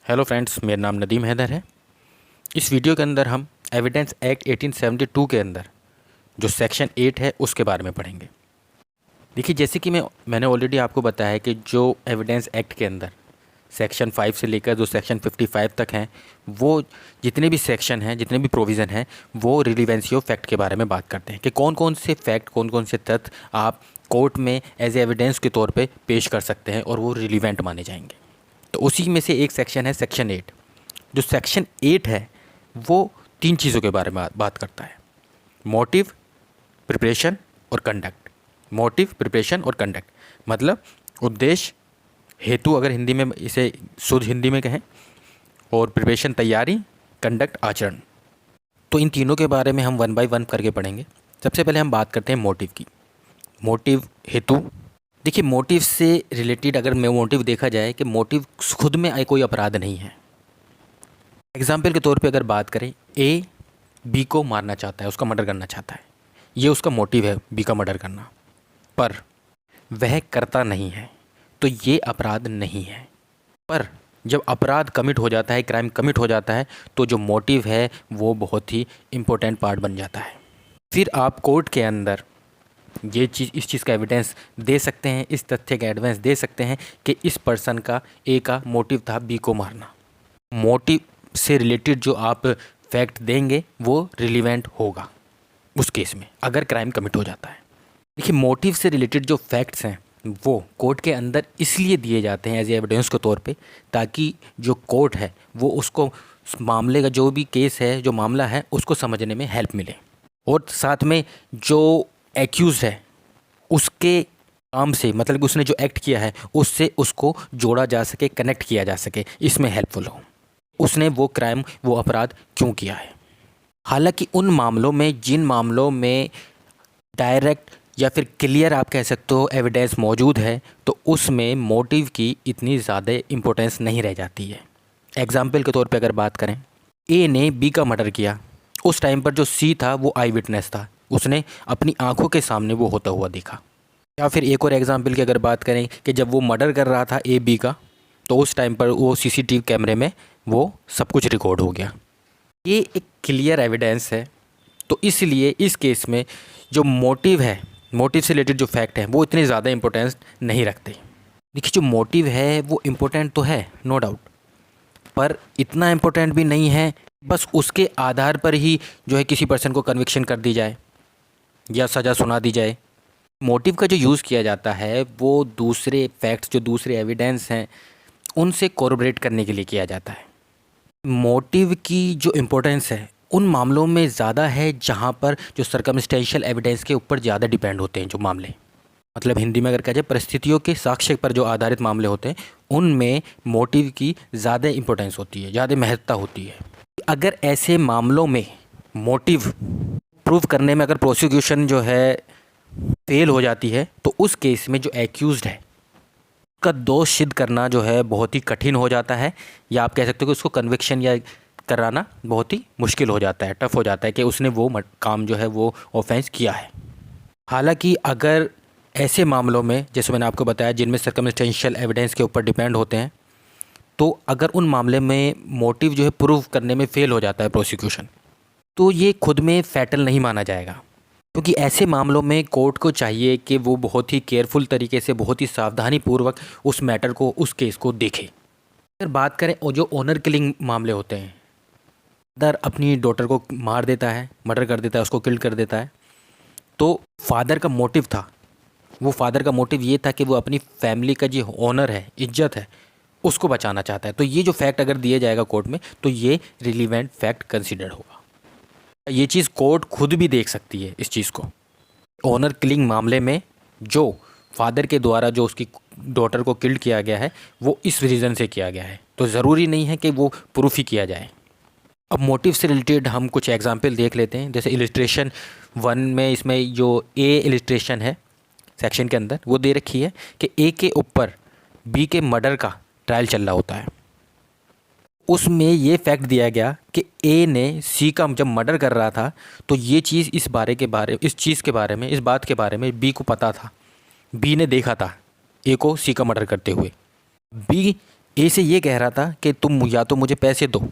Hello friends, मेरा नाम नदीम हैदर है। इस वीडियो के अंदर हम एविडेंस एक्ट 1872 के अंदर जो सेक्शन 8 है उसके बारे में पढ़ेंगे। देखिए, जैसे कि मैंने ऑलरेडी आपको बताया है कि जो एविडेंस एक्ट के अंदर सेक्शन 5 से लेकर जो सेक्शन 55 तक हैं, वो जितने भी सेक्शन हैं, जितने भी प्रोविज़न हैं, वो रिलीवेंसी ऑफ फैक्ट के बारे में बात करते हैं कि कौन कौन से फैक्ट, कौन कौन से तथ्य आप कोर्ट में एज एविडेंस के तौर पे पेश कर सकते हैं और वो रिलीवेंट माने जाएंगे। तो उसी में से एक सेक्शन है सेक्शन 8। जो सेक्शन 8 है वो 3 चीज़ों के बारे में बात करता है: मोटिव, प्रिपरेशन और कंडक्ट। मोटिव, प्रिपरेशन और कंडक्ट मतलब उद्देश्य, हेतु अगर हिंदी में इसे शुद्ध हिंदी में कहें, और प्रिपरेशन तैयारी, कंडक्ट आचरण। तो इन तीनों के बारे में हम वन बाय वन करके पढ़ेंगे। सबसे पहले हम बात करते हैं मोटिव की। मोटिव, हेतु। देखिए, मोटिव से रिलेटेड अगर मोटिव देखा जाए कि मोटिव खुद में कोई अपराध नहीं है। एग्जाम्पल के तौर पे अगर बात करें, ए बी को मारना चाहता है, उसका मर्डर करना चाहता है, ये उसका मोटिव है बी का मर्डर करना, पर वह करता नहीं है, तो ये अपराध नहीं है। पर जब अपराध कमिट हो जाता है, क्राइम कमिट हो जाता है, तो जो मोटिव है वो बहुत ही इम्पोर्टेंट पार्ट बन जाता है। फिर आप कोर्ट के अंदर ये चीज़, इस चीज़ का एविडेंस दे सकते हैं, इस तथ्य का एविडेंस दे सकते हैं कि इस पर्सन का, ए का मोटिव था बी को मारना। मोटिव से रिलेटेड जो आप फैक्ट देंगे वो रिलीवेंट होगा उस केस में, अगर क्राइम कमिट हो जाता है। देखिए, मोटिव से रिलेटेड जो फैक्ट्स हैं वो कोर्ट के अंदर इसलिए दिए जाते हैं एज एविडेंस के तौर पे, ताकि जो कोर्ट है वो उसको मामले का, जो भी केस है, जो मामला है, उसको समझने में हेल्प मिले, और साथ में जो एक्यूज है उसके काम से, मतलब कि उसने जो एक्ट किया है उससे उसको जोड़ा जा सके, कनेक्ट किया जा सके, इसमें हेल्पफुल हो उसने वो क्राइम, वो अपराध क्यों किया है। हालांकि उन मामलों में, जिन मामलों में डायरेक्ट या फिर क्लियर आप कह सकते हो एविडेंस मौजूद है, तो उसमें मोटिव की इतनी ज़्यादा इम्पोर्टेंस नहीं रह जाती है। एग्जाम्पल के तौर पे अगर बात करें, ए ने बी का मर्डर किया, उस टाइम पर जो सी था वो आई विटनेस था, उसने अपनी आंखों के सामने वो होता हुआ देखा। या फिर एक और एग्जाम्पल की अगर बात करें कि जब वो मर्डर कर रहा था ए बी का, तो उस टाइम पर वो सीसीटीवी कैमरे में वो सब कुछ रिकॉर्ड हो गया। ये एक क्लियर एविडेंस है। तो इसलिए इस केस में जो मोटिव है, मोटिव से रिलेटेड जो फैक्ट है, वो इतनी ज़्यादा इंपॉर्टेंस नहीं रखते। देखिए, जो मोटिव है वो इम्पोर्टेंट तो है, नो डाउट, पर इतना इम्पोर्टेंट भी नहीं है बस उसके आधार पर ही जो है किसी पर्सन को कन्विक्शन कर दी जाए या सज़ा सुना दी जाए। मोटिव का जो यूज़ किया जाता है वो दूसरे फैक्ट्स, जो दूसरे एविडेंस हैं, उनसे कोरोबरेट करने के लिए किया जाता है। मोटिव की जो इम्पोर्टेंस है उन मामलों में ज़्यादा है जहाँ पर जो सर्कमस्टेंशियल एविडेंस के ऊपर ज़्यादा डिपेंड होते हैं जो मामले, मतलब हिंदी में अगर कहा जाए परिस्थितियों के साक्ष्य पर जो आधारित मामले होते हैं, उनमें मोटिव की ज़्यादा इम्पोर्टेंस होती है, ज़्यादा महत्ता होती है। अगर ऐसे मामलों में मोटिव प्रूव करने में अगर प्रोसिक्यूशन जो है फेल हो जाती है, तो उस केस में जो एक्यूज्ड है उसका दोष सिद्ध करना जो है बहुत ही कठिन हो जाता है, या आप कह सकते हो कि उसको कन्विक्शन या कराना बहुत ही मुश्किल हो जाता है, टफ हो जाता है कि उसने वो काम जो है वो ऑफेंस किया है। हालांकि अगर ऐसे मामलों में, जैसे मैंने आपको बताया, जिनमें सर्कमस्टेंशियल एविडेंस के ऊपर डिपेंड होते हैं, तो अगर उन मामले में मोटिव जो है प्रूव करने में फेल हो जाता है प्रोसिक्यूशन, तो ये खुद में फैटल नहीं माना जाएगा, क्योंकि ऐसे मामलों में कोर्ट को चाहिए कि वो बहुत ही केयरफुल तरीके से, बहुत ही सावधानी पूर्वक उस मैटर को, उस केस को देखे। अगर बात करें और जो ऑनर किलिंग मामले होते हैं, फादर अपनी डॉटर को मार देता है, मर्डर कर देता है, उसको किल कर देता है, तो फादर का मोटिव था, वो फादर का मोटिव ये था कि वो अपनी फैमिली का जो ऑनर है, इज्जत है, उसको बचाना चाहता है। तो ये जो फैक्ट अगर दिया जाएगा कोर्ट में, तो ये रिलीवेंट फैक्ट कंसिडर होगा। ये चीज़ कोर्ट खुद भी देख सकती है इस चीज़ को। ऑनर किलिंग मामले में जो फादर के द्वारा जो उसकी डॉटर को किल्ड किया गया है, वो इस रीज़न से किया गया है, तो ज़रूरी नहीं है कि वो प्रूफ ही किया जाए। अब मोटिव से रिलेटेड हम कुछ एग्जाम्पल देख लेते हैं। जैसे इलिस्ट्रेशन 1 में, इसमें जो ए इलिस्ट्रेशन है सेक्शन के अंदर, वो दे रखी है कि ए के ऊपर बी के मर्डर का ट्रायल चल रहा होता है। उसमें ये फैक्ट दिया गया कि ए ने सी का जब मर्डर कर रहा था, तो ये चीज़, इस चीज़ के बारे में, इस बात के बारे में बी को पता था, बी ने देखा था ए को सी का मर्डर करते हुए। बी ए से ये कह रहा था कि तुम या तो मुझे पैसे दो,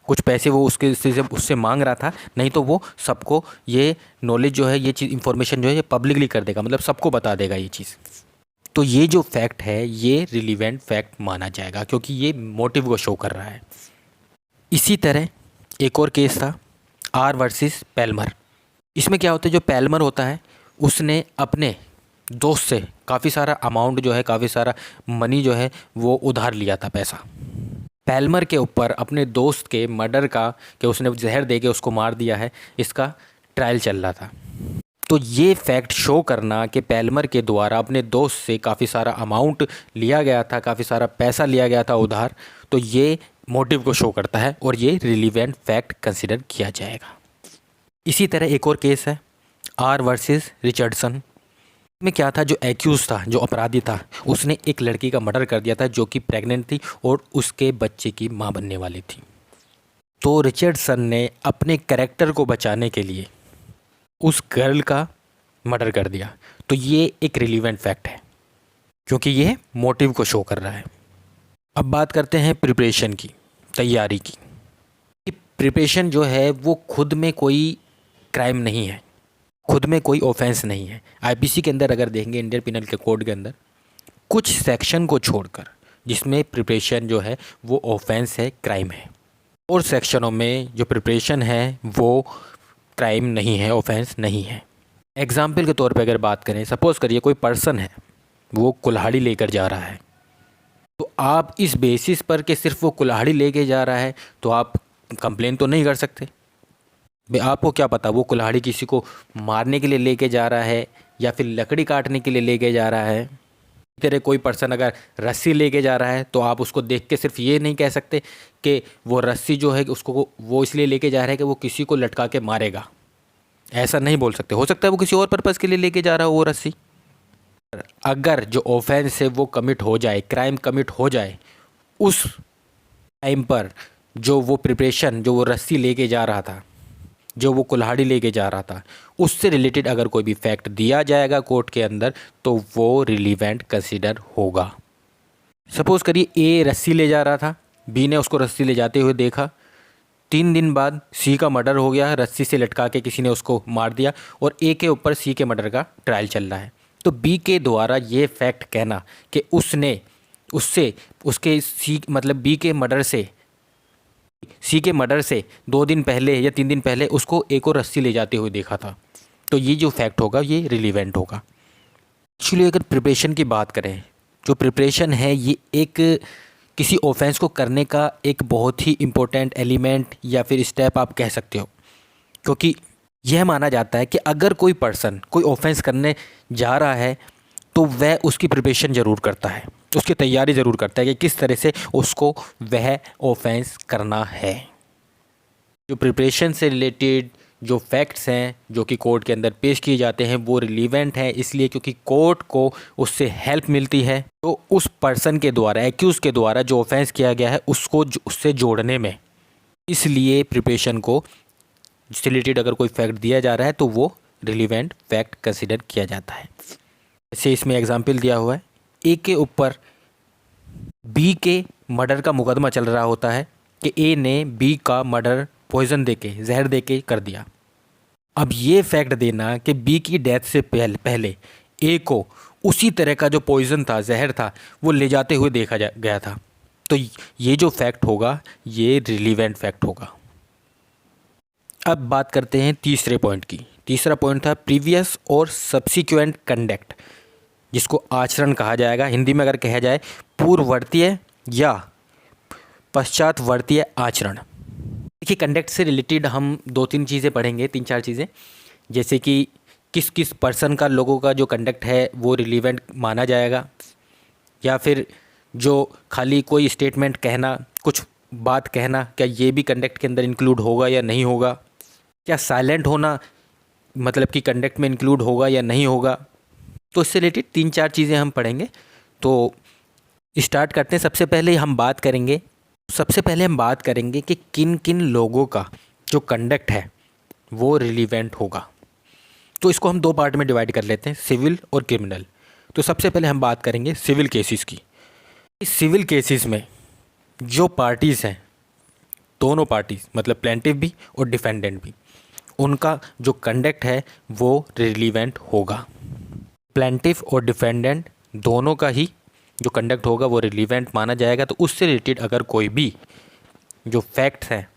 कुछ पैसे वो उससे मांग रहा था, नहीं तो वो सबको ये नॉलेज जो है, ये चीज़ इंफॉर्मेशन जो है ये पब्लिकली कर देगा, मतलब सबको बता देगा ये चीज़। तो ये जो फैक्ट है ये रिलीवेंट फैक्ट माना जाएगा क्योंकि ये मोटिव को शो कर रहा है। इसी तरह एक और केस था आर वर्सेस पैल्मर। इसमें क्या होता है, जो पैल्मर होता है उसने अपने दोस्त से काफ़ी सारा अमाउंट जो है, काफ़ी सारा मनी जो है वो उधार लिया था, पैसा। पैल्मर के ऊपर अपने दोस्त के मर्डर का, कि उसने जहर दे के उसको मार दिया है, इसका ट्रायल चल रहा था। तो ये फैक्ट शो करना कि पैल्मर के द्वारा अपने दोस्त से काफ़ी सारा अमाउंट लिया गया था, काफ़ी सारा पैसा लिया गया था उधार, तो ये मोटिव को शो करता है और ये रिलीवेंट फैक्ट कंसिडर किया जाएगा। इसी तरह एक और केस है आर वर्सेस रिचर्डसन। में क्या था, जो एक्यूज था, जो अपराधी था, उसने एक लड़की का मर्डर कर दिया था जो कि प्रेग्नेंट थी और उसके बच्चे की मां बनने वाली थी। तो रिचर्डसन ने अपने कैरेक्टर को बचाने के लिए उस गर्ल का मर्डर कर दिया। तो ये एक रिलीवेंट फैक्ट है क्योंकि ये मोटिव को शो कर रहा है। अब बात करते हैं प्रिपरेशन की, तैयारी की। प्रिपरेशन जो है वो खुद में कोई क्राइम नहीं है, खुद में कोई ऑफेंस नहीं है। आईपीसी के अंदर अगर देखेंगे, इंडियन पिनल के कोड के अंदर कुछ सेक्शन को छोड़कर जिसमें प्रिपरेशन जो है वो ऑफेंस है, क्राइम है, और सेक्शनों में जो प्रिपरेशन है वो क्राइम नहीं है, ऑफेंस नहीं है। एग्जाम्पल के तौर पे अगर बात करें, सपोज़ करिए कोई पर्सन है वो कुल्हाड़ी लेकर जा रहा है, तो आप इस बेसिस पर कि सिर्फ वो कुल्हाड़ी लेके जा रहा है तो आप कंप्लेन तो नहीं कर सकते। भाई आपको क्या पता वो कुल्हाड़ी किसी को मारने के लिए लेके जा रहा है या फिर लकड़ी काटने के लिए लेके जा रहा है। इसी तरह कोई पर्सन अगर रस्सी लेके जा रहा है तो आप उसको देख के सिर्फ ये नहीं कह सकते कि वो रस्सी जो है उसको वो इसलिए लेके जा रहा है कि वो किसी को लटका के मारेगा, ऐसा नहीं बोल सकते। हो सकता है वो किसी और पर्पज़ के लिए लेके जा रहा हो वो रस्सी। अगर जो ऑफेंस है वो कमिट हो जाए, क्राइम कमिट हो जाए, उस टाइम पर जो वो प्रिपरेशन, जो वो रस्सी लेके जा रहा था, जो वो कुल्हाड़ी लेके जा रहा था, उससे रिलेटेड अगर कोई भी फैक्ट दिया जाएगा कोर्ट के अंदर तो वो रिलीवेंट कंसीडर होगा। सपोज़ करिए ए रस्सी ले जा रहा था, बी ने उसको रस्सी ले जाते हुए देखा, 3 दिन बाद सी का मर्डर हो गया, रस्सी से लटका के किसी ने उसको मार दिया, और ए के ऊपर सी के मर्डर का ट्रायल चल रहा है। तो बी के द्वारा ये फैक्ट कहना कि उसने उससे उसके सी मतलब बी के मर्डर से सी के मर्डर से 2 दिन पहले या 3 दिन पहले उसको एक और रस्सी ले जाते हुए देखा था, तो ये जो फैक्ट होगा ये रिलीवेंट होगा। एक्चुअली अगर प्रिपरेशन की बात करें, जो प्रिपरेशन है ये एक किसी ऑफेंस को करने का एक बहुत ही इम्पोर्टेंट एलिमेंट या फिर स्टेप आप कह सकते हो, क्योंकि यह माना जाता है कि अगर कोई पर्सन कोई ऑफेंस करने जा रहा है तो वह उसकी प्रिपरेशन ज़रूर करता है, उसकी तैयारी ज़रूर करता है कि किस तरह से उसको वह ऑफेंस करना है। जो प्रिपरेशन से रिलेटेड जो फैक्ट्स हैं जो कि कोर्ट के अंदर पेश किए जाते हैं वो रिलीवेंट है, इसलिए क्योंकि कोर्ट को उससे हेल्प मिलती है, तो उस पर्सन के द्वारा, एक्यूज़ के द्वारा जो ऑफेंस किया गया है उसको उससे जोड़ने में, इसलिए प्रिपरेशन को से रिलेटेड अगर कोई फैक्ट दिया जा रहा है तो वो रिलीवेंट फैक्ट कंसिडर किया जाता है। जैसे इसमें एग्जाम्पल दिया हुआ है, ए के ऊपर बी के मर्डर का मुकदमा चल रहा होता है कि ए ने बी का मर्डर पॉइजन देके, जहर देके कर दिया। अब ये फैक्ट देना कि बी की डेथ से पहले ए को उसी तरह का जो पॉइजन था, जहर था, वो ले जाते हुए देखा गया था, तो ये जो फैक्ट होगा ये रिलीवेंट फैक्ट होगा। अब बात करते हैं तीसरे पॉइंट की। तीसरा पॉइंट था प्रीवियस और सब्सिक्वेंट कंडक्ट, जिसको आचरण कहा जाएगा। हिंदी में अगर कहा जाए पूर्ववर्तीय या पश्चातवर्तीय आचरण। देखिए कंडक्ट से रिलेटेड हम 2-3 चीज़ें पढ़ेंगे, 3-4 चीज़ें, जैसे कि किस किस पर्सन का, लोगों का जो कंडक्ट है वो रिलीवेंट माना जाएगा, या फिर जो खाली कोई स्टेटमेंट कहना, कुछ बात कहना, क्या ये भी कंडक्ट के अंदर इंक्लूड होगा या नहीं होगा, क्या साइलेंट होना मतलब कि कंडक्ट में इंक्लूड होगा या नहीं होगा। तो इससे रिलेटेड 3-4 चीज़ें हम पढ़ेंगे। तो स्टार्ट करते हैं। सबसे पहले हम बात करेंगे कि किन किन लोगों का जो कंडक्ट है वो रिलीवेंट होगा। तो इसको हम 2 पार्ट में डिवाइड कर लेते हैं, सिविल और क्रिमिनल। तो सबसे पहले हम बात करेंगे सिविल केसेस की। इस सिविल केसेस में जो पार्टीज़ हैं, दोनों पार्टीज मतलब प्लेंटिफ भी और डिफेंडेंट भी, उनका जो कंडक्ट है वो रिलीवेंट होगा। प्लेंटिफ और डिफेंडेंट दोनों का ही जो कंडक्ट होगा वो रिलीवेंट माना जाएगा। तो उससे रिलेटेड अगर कोई भी जो फैक्ट्स हैं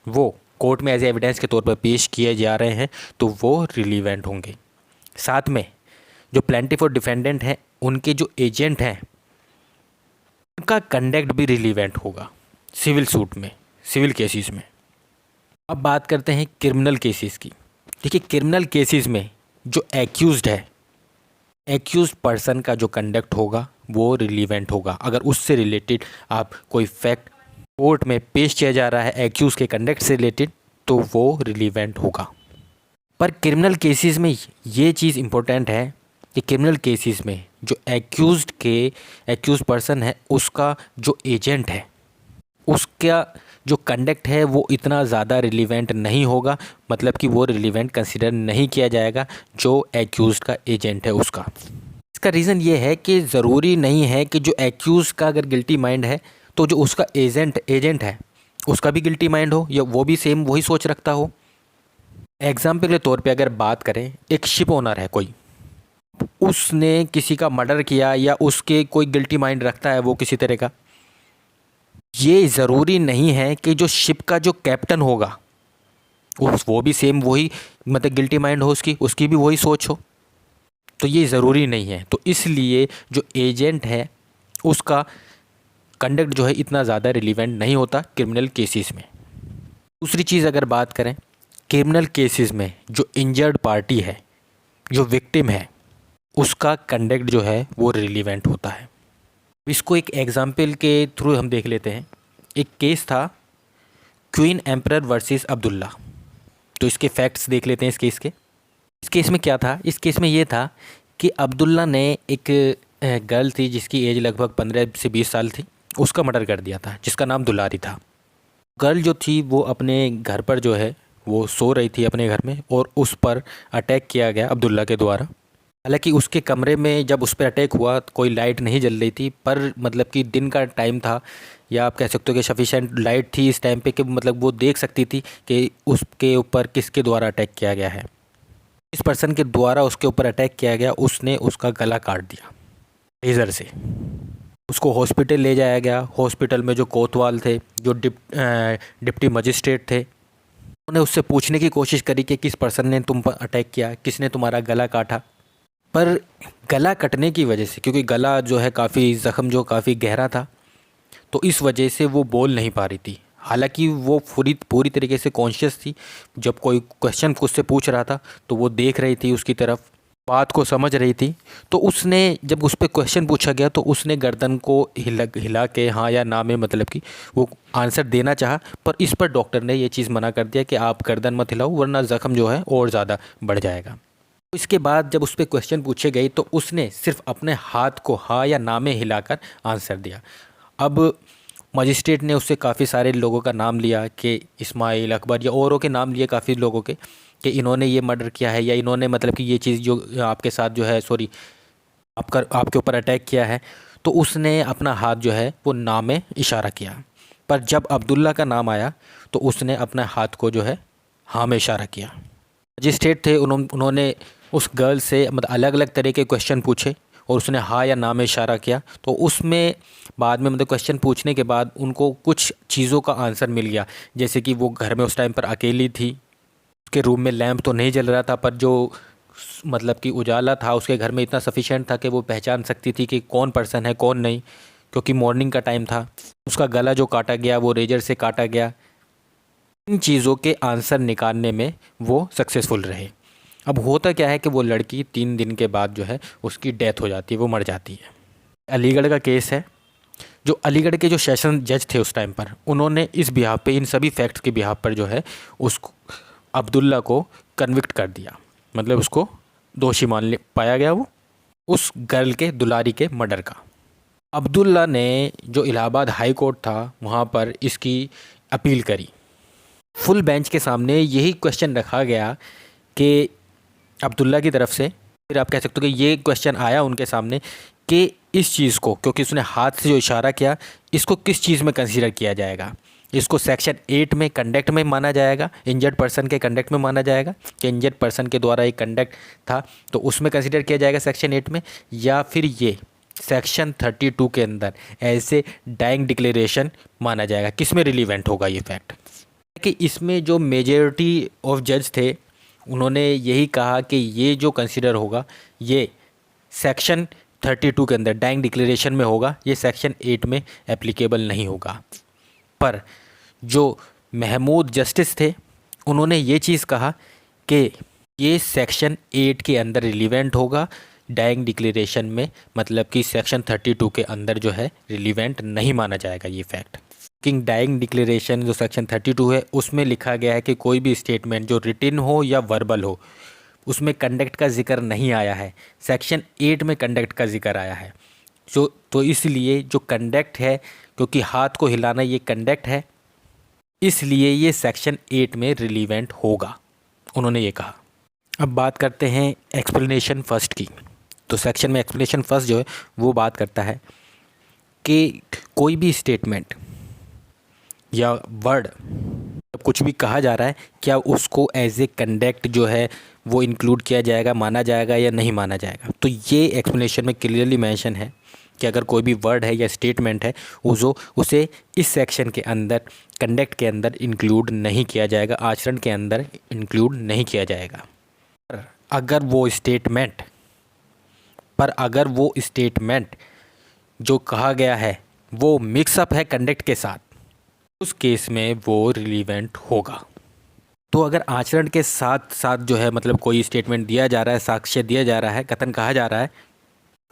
वो कोर्ट में एज एविडेंस के तौर पर पेश किए जा रहे हैं तो वो रिलीवेंट होंगे। साथ में जो प्लेंटिफ और डिफेंडेंट हैं उनके जो एजेंट हैं उनका कंडक्ट भी रिलीवेंट होगा सिविल सूट में, सिविल केसेस में। अब बात करते हैं क्रिमिनल केसेस की। देखिए, क्रिमिनल केसेस में जो एक्यूज्ड है, एक्यूज्ड पर्सन का जो कंडक्ट होगा वो रिलीवेंट होगा। अगर उससे रिलेटेड आप कोई फैक्ट कोर्ट में पेश किया जा रहा है एक्यूज के कंडक्ट से रिलेटेड तो वो रिलीवेंट होगा। पर क्रिमिनल केसेस में ये चीज़ इम्पोर्टेंट है कि क्रिमिनल केसेस में जो एक्यूज पर्सन है उसका जो एजेंट है उसका जो कंडक्ट है वो इतना ज़्यादा रिलीवेंट नहीं होगा, मतलब कि वो रिलीवेंट कंसिडर नहीं किया जाएगा जो एक्यूज का एजेंट है उसका। इसका रीज़न ये है कि ज़रूरी नहीं है कि जो एक्यूज का अगर गिल्टी माइंड है तो जो उसका एजेंट है उसका भी गिल्टी माइंड हो या वो भी सेम वही सोच रखता हो। एग्जाम्पल के तौर पे अगर बात करें, एक शिप ओनर है कोई, उसने किसी का मर्डर किया या उसके कोई गिल्टी माइंड रखता है वो किसी तरह का, ये ज़रूरी नहीं है कि जो शिप का जो कैप्टन होगा वो भी सेम वही मतलब गिल्टी माइंड हो, उसकी भी वही सोच हो। तो ये ज़रूरी नहीं है। तो इसलिए जो एजेंट है उसका कंडक्ट जो है इतना ज़्यादा रिलीवेंट नहीं होता क्रिमिनल केसेस में। दूसरी चीज़ अगर बात करें, क्रिमिनल केसेस में जो इंजर्ड पार्टी है, जो विक्टिम है, उसका कंडक्ट जो है वो रिलीवेंट होता है। इसको एक एग्जाम्पल के थ्रू हम देख लेते हैं। एक केस था क्वीन एम्परर वर्सेस अब्दुल्ला। तो इसके फैक्ट्स देख लेते हैं इस केस के। इस केस में क्या था? इस केस में ये था कि अब्दुल्ला ने एक गर्ल थी जिसकी एज लगभग 15 से 20 साल थी, उसका मर्डर कर दिया था, जिसका नाम दुलारी था। गर्ल जो थी वो अपने घर पर जो है वो सो रही थी अपने घर में और उस पर अटैक किया गया अब्दुल्ला के द्वारा। हालांकि उसके कमरे में जब उस पर अटैक हुआ कोई लाइट नहीं जल रही थी, पर मतलब कि दिन का टाइम था या आप कह सकते हो कि सफिशेंट लाइट थी इस टाइम पे कि मतलब वो देख सकती थी कि उसके ऊपर किसके द्वारा अटैक किया गया है। इस पर्सन के द्वारा उसके ऊपर अटैक किया गया, उसने उसका गला काट दिया लेज़र से। उसको हॉस्पिटल ले जाया गया। हॉस्पिटल में जो कोतवाल थे, जो डिप्टी मजिस्ट्रेट थे, उन्होंने उससे पूछने की कोशिश करी कि किस पर्सन ने तुम पर अटैक किया, किसने तुम्हारा गला काटा। पर गला कटने की वजह से, क्योंकि गला जो है काफ़ी ज़ख्म जो काफ़ी गहरा था, तो इस वजह से वो बोल नहीं पा रही थी। हालांकि वो पूरी तरीके से कॉन्शियस थी। जब कोई क्वेश्चन उससे पूछ रहा था तो वो देख रही थी उसकी तरफ, बात को समझ रही थी। तो उसने जब उस पर क्वेश्चन पूछा गया तो उसने गर्दन को हिला के हाँ या ना में मतलब कि वो आंसर देना चाहा, पर इस पर डॉक्टर ने ये चीज़ मना कर दिया कि आप गर्दन मत हिलाओ वरना ज़ख्म जो है और ज़्यादा बढ़ जाएगा। इसके बाद जब उस पर क्वेश्चन पूछे गए तो उसने सिर्फ अपने हाथ को हाँ या ना में हिलाकर आंसर दिया। अब मजिस्ट्रेट ने उससे काफ़ी सारे लोगों का नाम लिया कि इस्माइल, अकबर या औरों के नाम लिए काफ़ी लोगों के कि इन्होंने ये मर्डर किया है या इन्होंने मतलब कि ये चीज़ जो आपके साथ जो है आपके ऊपर अटैक किया है। तो उसने अपना हाथ जो है वो ना में इशारा किया। पर जब अब्दुल्ला का नाम आया तो उसने अपने हाथ को जो है हाँ में इशारा किया। मजिस्ट्रेट थे, उन्होंने उस गर्ल से मतलब अलग अलग तरह के क्वेश्चन पूछे और उसने हाँ या ना में इशारा किया। तो उसमें बाद में मतलब क्वेश्चन पूछने के बाद उनको कुछ चीज़ों का आंसर मिल गया, जैसे कि वो घर में उस टाइम पर अकेली थी, उसके रूम में लैंप तो नहीं जल रहा था, पर जो मतलब कि उजाला था उसके घर में इतना सफिशिएंट था कि वो पहचान सकती थी कि कौन पर्सन है कौन नहीं, क्योंकि मॉर्निंग का टाइम था। उसका गला जो काटा गया वो रेजर से काटा गया। इन चीज़ों के आंसर निकालने में वो सक्सेसफुल रहे। अब होता क्या है कि वो लड़की 3 दिन के बाद जो है उसकी डेथ हो जाती है, वो मर जाती है। अलीगढ़ का केस है। जो अलीगढ़ के जो सेशन जज थे उस टाइम पर, उन्होंने इस बिहाफ पे, इन सभी फैक्ट्स के बिहाफ पर जो है उसको अब्दुल्ला को कन्विक्ट कर दिया, मतलब उसको दोषी पाया गया वो उस गर्ल के दुलारी के मर्डर का। अब्दुल्ला ने जो इलाहाबाद हाई कोर्ट था वहाँ पर इसकी अपील करी। फुल बेंच के सामने यही क्वेश्चन रखा गया कि अब्दुल्ला की तरफ से, फिर आप कह सकते हो कि ये क्वेश्चन आया उनके सामने कि इस चीज़ को, क्योंकि उसने हाथ से जो इशारा किया, इसको किस चीज़ में कंसीडर किया जाएगा? इसको सेक्शन 8 में कंडक्ट में माना जाएगा, इंजर्ड पर्सन के कंडक्ट में माना जाएगा कि इंजर्ड पर्सन के द्वारा एक कंडक्ट था तो उसमें कंसीडर किया जाएगा सेक्शन 8 में, या फिर ये सेक्शन 32 के अंदर ऐसे डाइंग डिक्लेरेशन माना जाएगा? किस में रिलीवेंट होगा ये फैक्ट? कि इसमें जो मेजॉरिटी ऑफ जज थे उन्होंने यही कहा कि ये जो कंसीडर होगा ये सेक्शन 32 के अंदर डाइंग डिक्लेरेशन में होगा, ये सेक्शन 8 में एप्लीकेबल नहीं होगा। पर जो महमूद जस्टिस थे उन्होंने ये चीज़ कहा कि ये सेक्शन 8 के अंदर रिलीवेंट होगा, डाइंग डिक्लेरेशन में मतलब कि सेक्शन 32 के अंदर जो है रिलीवेंट नहीं माना जाएगा ये फैक्ट। किंग डाइंग डिक्लेरेशन जो सेक्शन 32 है उसमें लिखा गया है कि कोई भी स्टेटमेंट जो रिटिन हो या वर्बल हो उसमें कंडक्ट का जिक्र नहीं आया है, सेक्शन 8 में कंडक्ट का जिक्र आया है। जो तो इसलिए जो कंडक्ट है, क्योंकि हाथ को हिलाना ये कंडक्ट है, इसलिए ये सेक्शन 8 में रिलीवेंट होगा, उन्होंने ये कहा। अब बात करते हैं एक्सप्लेनेशन फर्स्ट की। तो सेक्शन में एक्सप्लेनेशन फर्स्ट जो है वो बात करता है कि कोई भी स्टेटमेंट या वर्ड कुछ भी कहा जा रहा है क्या उसको एज ए कंडक्ट जो है वो इंक्लूड किया जाएगा, माना जाएगा या नहीं माना जाएगा। तो ये एक्सप्लेनेशन में क्लियरली मेंशन है कि अगर कोई भी वर्ड है या स्टेटमेंट है उसे इस सेक्शन के अंदर कंडक्ट के अंदर इंक्लूड नहीं किया जाएगा, आचरण के अंदर इंक्लूड नहीं किया जाएगा। अगर वो स्टेटमेंट जो कहा गया है वो मिक्सअप है कंडक्ट के साथ, उस केस में वो रिलीवेंट होगा। तो अगर आचरण के साथ साथ जो है मतलब कोई स्टेटमेंट दिया जा रहा है, साक्ष्य दिया जा रहा है, कथन कहा जा रहा है,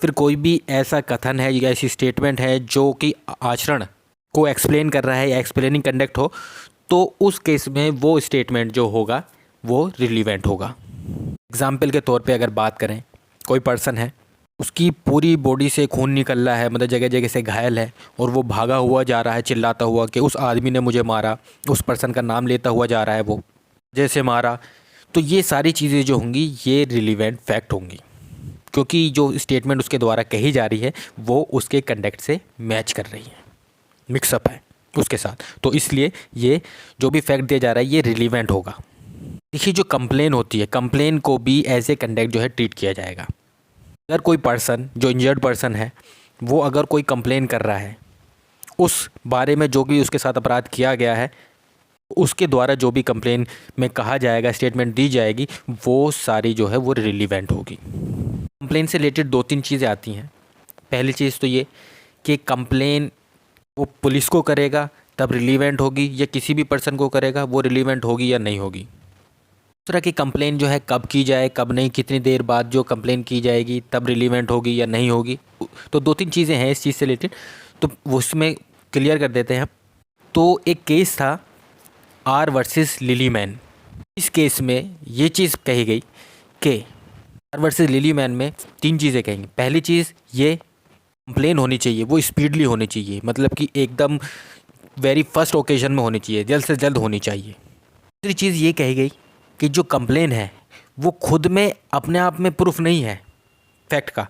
फिर कोई भी ऐसा कथन है या ऐसी स्टेटमेंट है जो कि आचरण को एक्सप्लेन कर रहा है या एक्सप्लेनिंग कंडक्ट हो, तो उस केस में वो स्टेटमेंट जो होगा वो रिलीवेंट होगा। एग्जाम्पल के तौर पे अगर बात करें, कोई पर्सन है, उसकी पूरी बॉडी से खून निकल रहा है, मतलब जगह जगह से घायल है और वो भागा हुआ जा रहा है चिल्लाता हुआ कि उस आदमी ने मुझे मारा, उस पर्सन का नाम लेता हुआ जा रहा है, वो जैसे मारा। तो ये सारी चीज़ें जो होंगी ये रिलीवेंट फैक्ट होंगी, क्योंकि जो स्टेटमेंट उसके द्वारा कही जा रही है वो उसके कंडक्ट से मैच कर रही है, मिक्सअप है उसके साथ। तो इसलिए ये जो भी फैक्ट दिया जा रहा है ये रिलीवेंट होगा। देखिए, जो कंप्लेन होती है, कंप्लेन को भी एज ए कंडक्ट जो है ट्रीट किया जाएगा। अगर कोई पर्सन जो इंजर्ड पर्सन है वो अगर कोई कंप्लेन कर रहा है उस बारे में जो भी उसके साथ अपराध किया गया है, उसके द्वारा जो भी कंप्लेन में कहा जाएगा, स्टेटमेंट दी जाएगी, वो सारी जो है वो रिलीवेंट होगी। कंप्लेन से रिलेटेड 2-3 चीज़ें आती हैं। पहली चीज़ तो ये कि कंप्लेन वो पुलिस को करेगा तब रिलीवेंट होगी, या किसी भी पर्सन को करेगा वो रिलीवेंट होगी या नहीं होगी। दूसरा कि कंप्लेन जो है कब की जाए, कब नहीं, कितनी देर बाद जो कंप्लेन की जाएगी तब रिलीवेंट होगी या नहीं होगी। तो 2-3 चीज़ें हैं इस चीज़ से रिलेटेड, तो उसमें क्लियर कर देते हैं हम। तो एक केस था आर वर्सेस लिलीमैन। इस केस में ये चीज़ कही गई कि आर वर्सेस लिलीमैन में 3 चीज़ें कहेंगे। पहली चीज़ ये कंप्लेन होनी चाहिए वो स्पीडली होनी चाहिए, मतलब कि एकदम वेरी फर्स्ट ओकेजन में होनी चाहिए, जल्द से जल्द होनी चाहिए। दूसरी चीज़ ये कही गई कि जो कंप्लेन है वो खुद में अपने आप में प्रूफ नहीं है फैक्ट का,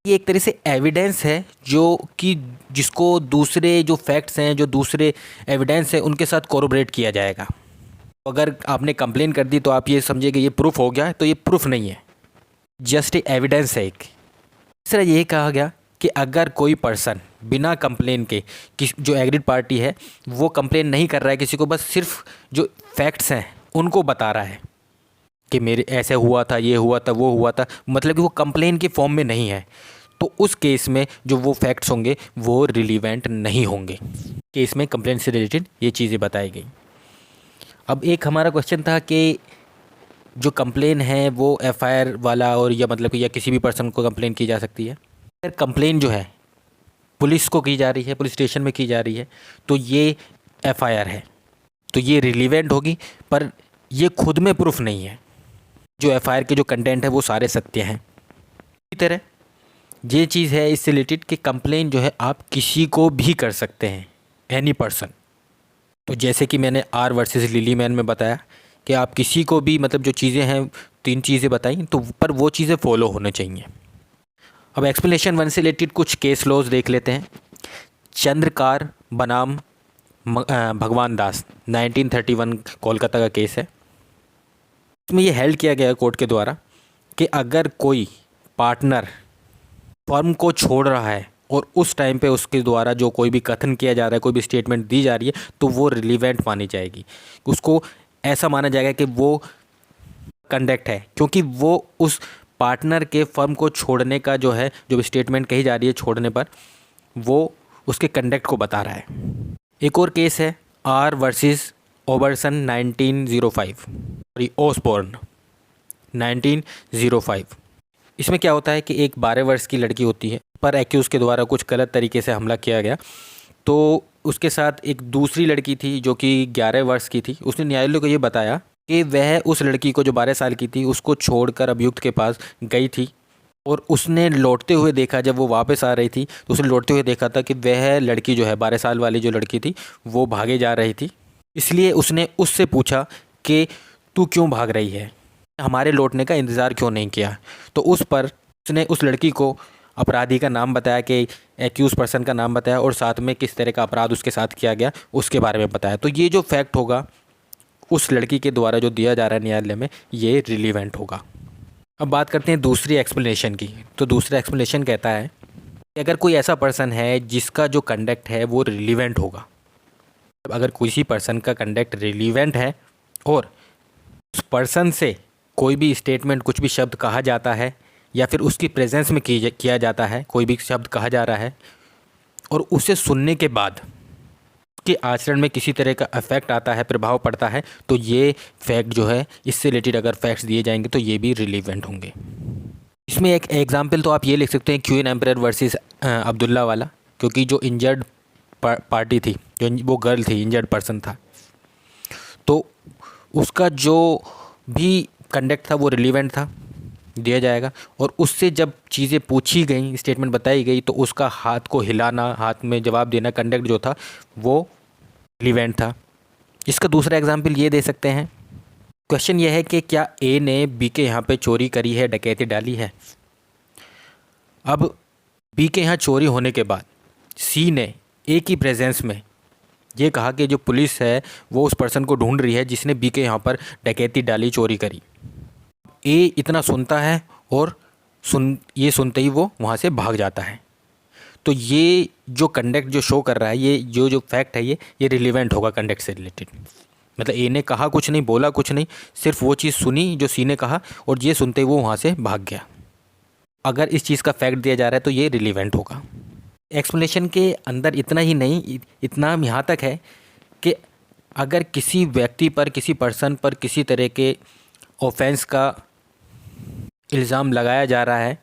ये एक तरह से एविडेंस है जो कि जिसको दूसरे जो फैक्ट्स हैं, जो दूसरे एविडेंस है उनके साथ कोरोबरेट किया जाएगा। अगर आपने कंप्लेन कर दी तो आप ये समझिए कि ये प्रूफ हो गया, तो ये प्रूफ नहीं है, जस्ट एविडेंस है एक। तीसरा ये कहा गया कि अगर कोई पर्सन बिना कंप्लेन के जो एग्रीड पार्टी है वो कंप्लेन नहीं कर रहा है किसी को, बस सिर्फ जो फैक्ट्स हैं उनको बता रहा है कि मेरे ऐसे हुआ था, ये हुआ था, वो हुआ था, मतलब कि वो कंप्लेन के फॉर्म में नहीं है, तो उस केस में जो वो फैक्ट्स होंगे वो रिलीवेंट नहीं होंगे। केस में कंप्लेन से रिलेटेड ये चीज़ें बताई गई। अब एक हमारा क्वेश्चन था कि जो कंप्लेन है वो एफआईआर वाला और या मतलब कि या किसी भी पर्सन को कंप्लेन की जा सकती है। अगर कंप्लेन जो है पुलिस को की जा रही है, पुलिस स्टेशन में की जा रही है, तो ये एफआईआर है, तो ये रिलीवेंट होगी, पर ये खुद में प्रूफ नहीं है। जो एफआईआर के जो कंटेंट है वो सारे सत्य हैं। इसी तरह ये चीज़ है इससे रिलेटेड कि कंप्लेन जो है आप किसी को भी कर सकते हैं, एनी पर्सन। तो जैसे कि मैंने आर वर्सेस लिलीमैन में बताया कि आप किसी को भी, मतलब जो चीज़ें हैं 3 चीज़ें बताई, तो पर वो चीज़ें फॉलो होने चाहिए। अब एक्सप्लेनेशन 1 से रिलेटेड कुछ केस लॉज देख लेते हैं। चंद्रकार बनाम भगवान दास 1931 कोलकाता का केस है। इसमें ये हेल्ड किया गया कोर्ट के द्वारा कि अगर कोई पार्टनर फर्म को छोड़ रहा है और उस टाइम पे उसके द्वारा जो कोई भी कथन किया जा रहा है, कोई भी स्टेटमेंट दी जा रही है, तो वो रिलीवेंट मानी जाएगी। उसको ऐसा माना जाएगा कि वो कंडक्ट है, क्योंकि वो उस पार्टनर के फर्म को छोड़ने का जो है, जो भी स्टेटमेंट कही जा रही है छोड़ने पर, वो उसके कंडक्ट को बता रहा है। एक और केस है आर वर्सेस ओबरसन 1905, ओसबोर्न 1905। इसमें क्या होता है कि एक 12 वर्ष की लड़की होती है, पर एक्यूज़ के द्वारा कुछ गलत तरीके से हमला किया गया। तो उसके साथ एक दूसरी लड़की थी जो कि 11 वर्ष की थी। उसने न्यायालय को ये बताया कि वह उस लड़की को जो 12 साल की थी उसको छोड़कर अभियुक्त के पास गई थी, और उसने लौटते हुए देखा, जब वो वापस आ रही थी तो उसने लौटते हुए देखा था कि वह लड़की जो है 12 साल वाली जो लड़की थी वो भागे जा रही थी। इसलिए उसने उससे पूछा कि तू क्यों भाग रही है, हमारे लौटने का इंतज़ार क्यों नहीं किया। तो उस पर उसने उस लड़की को अपराधी का नाम बताया, कि एक्यूज पर्सन का नाम बताया, और साथ में किस तरह का अपराध उसके साथ किया गया उसके बारे में बताया। तो ये जो फैक्ट होगा उस लड़की के द्वारा जो दिया जा रहा है न्यायालय में, ये रिलीवेंट होगा। अब बात करते हैं दूसरी एक्सप्लेनेशन की। तो दूसरा एक्सप्लेनेशन कहता है कि अगर कोई ऐसा पर्सन है जिसका जो कंडक्ट है वो रिलीवेंट होगा, अगर किसी पर्सन का कंडक्ट रिलीवेंट है और उस पर्सन से कोई भी स्टेटमेंट, कुछ भी शब्द कहा जाता है, या फिर उसकी प्रेजेंस में किया जाता है, कोई भी शब्द कहा जा रहा है, और उसे सुनने के बाद उसके आचरण में किसी तरह का इफेक्ट आता है, प्रभाव पड़ता है, तो ये फैक्ट जो है, इससे रिलेटेड अगर फैक्ट्स दिए जाएंगे तो ये भी रिलीवेंट होंगे। इसमें एक एग्जांपल तो आप ये लिख सकते हैं, क्वीन एम्परर वर्सेस अब्दुल्ला वाला, क्योंकि जो इंजर्ड पार्टी थी, जो वो गर्ल थी, इंजर्ड पर्सन था, तो उसका जो भी कंडक्ट था वो रिलीवेंट था, दिया जाएगा। और उससे जब चीज़ें पूछी गई, स्टेटमेंट बताई गई, तो उसका हाथ को हिलाना, हाथ में जवाब देना, कंडक्ट जो था वो रिलीवेंट था। इसका दूसरा एग्जांपल ये दे सकते हैं, क्वेश्चन ये है कि क्या ए ने बी के यहाँ पे चोरी करी है, डकैती डाली है। अब बी के यहाँ चोरी होने के बाद सी ने ए की प्रेजेंस में ये कहा कि जो पुलिस है वो उस पर्सन को ढूंढ रही है जिसने बी के यहाँ पर डकैती डाली, चोरी करी। ए इतना सुनता है और ये सुनते ही वो वहाँ से भाग जाता है। तो ये जो कंडक्ट जो शो कर रहा है, ये जो फैक्ट है, ये रिलेवेंट होगा कंडक्ट से रिलेटेड। मतलब ए ने कहा कुछ नहीं, बोला कुछ नहीं, सिर्फ वो चीज़ सुनी जो सी ने कहा, और ये सुनते ही वो वहाँ से भाग गया। अगर इस चीज़ का फैक्ट दिया जा रहा है तो ये रिलेवेंट होगा। एक्सप्लेनेशन के अंदर इतना ही नहीं, इतना यहाँ तक है कि अगर किसी व्यक्ति पर, किसी पर्सन पर किसी तरह के ऑफेंस का इल्ज़ाम लगाया जा रहा है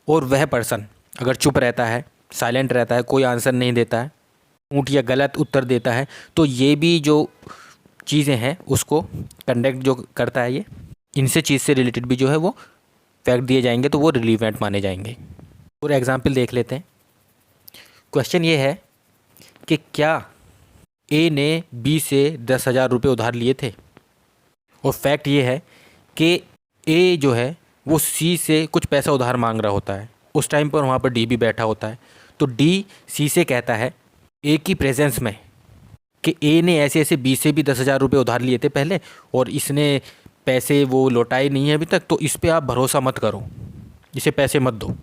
और वह पर्सन अगर चुप रहता है, साइलेंट रहता है, कोई आंसर नहीं देता है, ऊँट या गलत उत्तर देता है, तो ये भी जो चीज़ें हैं उसको कंडक्ट जो करता है, ये इनसे चीज़ से रिलेटेड भी जो है वो फैक्ट दिए जाएंगे तो वो रिलीवेंट माने जाएंगे। और एग्जांपल देख लेते हैं। क्वेश्चन ये है कि क्या ए ने बी से 10,000 रुपये उधार लिए थे, और फैक्ट ये है कि ए जो है वो सी से कुछ पैसा उधार मांग रहा होता है। उस टाइम पर वहाँ पर डी भी बैठा होता है। तो डी सी से कहता है ए की प्रेजेंस में कि ए ने ऐसे ऐसे बी से भी 10,000 रुपये उधार लिए थे पहले, और इसने पैसे वो लौटाए नहीं है अभी तक, तो इस पर आप भरोसा मत करो, इसे पैसे मत दो,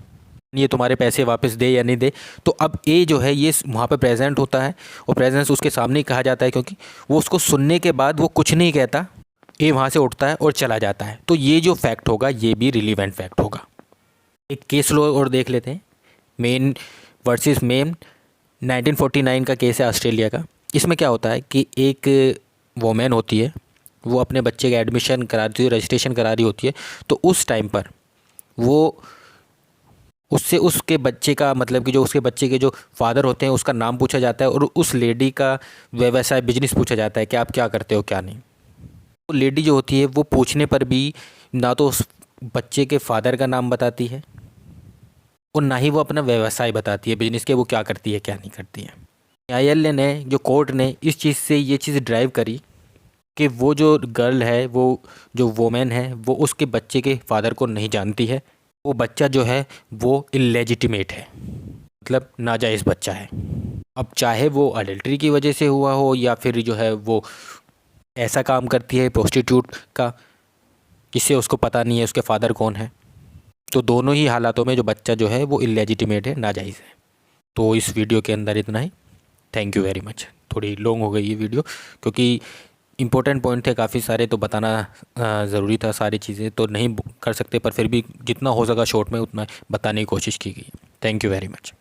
ये तुम्हारे पैसे वापस दे या नहीं दे। तो अब ए जो है ये वहाँ पर प्रेजेंट होता है, और प्रेजेंस उसके सामने ही कहा जाता है, क्योंकि वो उसको सुनने के बाद वो कुछ नहीं कहता, ए वहाँ से उठता है और चला जाता है। तो ये जो फैक्ट होगा ये भी रिलीवेंट फैक्ट होगा। एक केस लॉ और देख लेते हैं, मेन वर्सेस मेम 1949 का केस है ऑस्ट्रेलिया का। इसमें क्या होता है कि एक वोमेन होती है, वो अपने बच्चे का एडमिशन करा रही, रजिस्ट्रेशन करा रही होती है। तो उस टाइम पर वो उससे उसके बच्चे का, मतलब कि जो उसके बच्चे के जो फादर होते हैं उसका नाम पूछा जाता है, और उस लेडी का व्यवसाय, बिजनेस पूछा जाता है कि आप क्या करते हो क्या नहीं। तो लेडी जो होती है वो पूछने पर भी ना तो उस बच्चे के फादर का नाम बताती है और ना ही वो अपना व्यवसाय बताती है, बिजनेस के वो क्या करती है क्या नहीं करती है। न्यायालय ने, जो कोर्ट ने इस चीज़ से ये चीज़ ड्राइव करी कि वो जो गर्ल है, वो जो वोमेन है, वो उसके बच्चे के फादर को नहीं जानती है, वो बच्चा जो है वो इलेजिटिमेट है, मतलब नाजायज़ बच्चा है। अब चाहे वो अडल्ट्री की वजह से हुआ हो या फिर जो है वो ऐसा काम करती है प्रोस्टिट्यूट का, जिससे उसको पता नहीं है उसके फादर कौन है, तो दोनों ही हालातों में जो बच्चा जो है वो इलेजिटिमेट है, नाजायज़ है। तो इस वीडियो के अंदर इतना ही। Thank you very much. थोड़ी लॉन्ग हो गई ये वीडियो, क्योंकि इंपॉर्टेंट पॉइंट थे काफ़ी सारे, तो बताना ज़रूरी था। सारी चीज़ें तो नहीं कर सकते, पर फिर भी जितना हो सका शॉर्ट में उतना बताने की कोशिश की गई। Thank you very much.